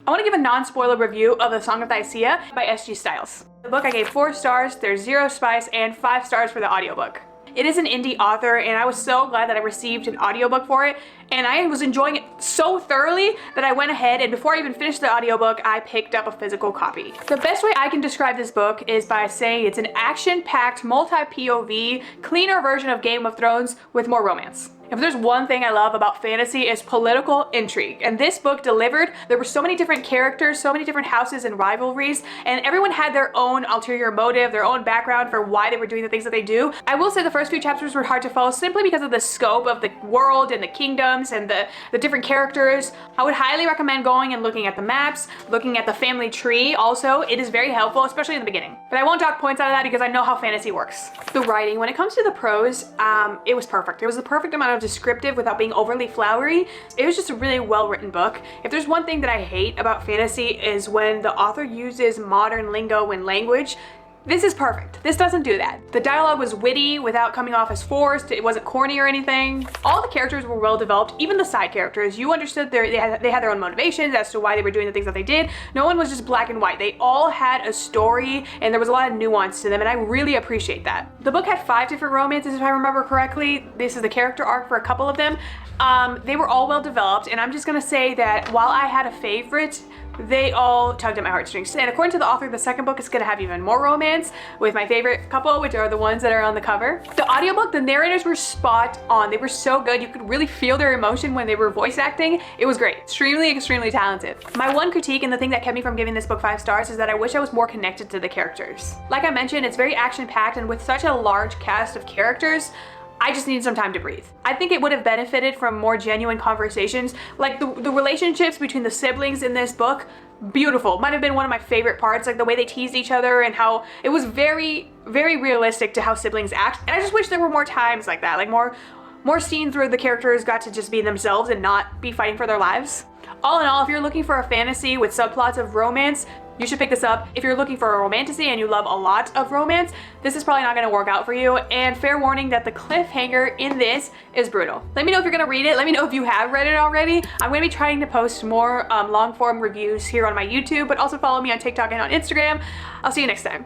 I want to give a non-spoiler review of the Song of Thyssia by S.G. Stiles. The book I gave 4 stars, there's 0 spice, and 5 stars for the audiobook. It is an indie author, and I was so glad that I received an audiobook for it, and I was enjoying it so thoroughly that I went ahead and before I even finished the audiobook, I picked up a physical copy. The best way I can describe this book is by saying it's an action-packed, multi-POV, cleaner version of Game of Thrones with more romance. If there's one thing I love about fantasy, it's political intrigue, and this book delivered. There were so many different characters, so many different houses and rivalries, and everyone had their own ulterior motive, their own background for why they were doing the things that they do. I will say the first few chapters were hard to follow simply because of the scope of the world and the kingdoms and the different characters. I would highly recommend going and looking at the maps, looking at the family tree also. It is very helpful, especially in the beginning. But I won't dock points out of that because I know how fantasy works. The writing, when it comes to the prose, it was perfect. It was the perfect amount of descriptive without being overly flowery. It was just a really well-written book. If there's one thing that I hate about fantasy is when the author uses modern lingo and language. This is perfect. This doesn't do that. The dialogue was witty without coming off as forced. It wasn't corny or anything. All the characters were well developed, even the side characters. You understood they had their own motivations as to why they were doing the things that they did. No one was just black and white. They all had a story and there was a lot of nuance to them, and I really appreciate that. The book had 5 different romances, if I remember correctly. This is the character arc for a couple of them. They were all well developed, and I'm just gonna say that while I had a favorite, they all tugged at my heartstrings. And according to the author, the second book is gonna have even more romance with my favorite couple, which are the ones that are on the cover. The audiobook, the narrators were spot on. They were so good. You could really feel their emotion when they were voice acting. It was great. Extremely, extremely talented. My one critique and the thing that kept me from giving this book 5 stars is that I wish I was more connected to the characters. Like I mentioned, it's very action-packed, and with such a large cast of characters, I just needed some time to breathe. I think it would have benefited from more genuine conversations. Like the relationships between the siblings in this book, beautiful. Might have been one of my favorite parts, like the way they teased each other and how it was very, very realistic to how siblings act. And I just wish there were more times like that, like more scenes where the characters got to just be themselves and not be fighting for their lives. All in all, if you're looking for a fantasy with subplots of romance, you should pick this up. If you're looking for a romantasy and you love a lot of romance, this is probably not gonna work out for you. And fair warning that the cliffhanger in this is brutal. Let me know if you're gonna read it. Let me know if you have read it already. I'm gonna be trying to post more long form reviews here on my YouTube, but also follow me on TikTok and on Instagram. I'll see you next time.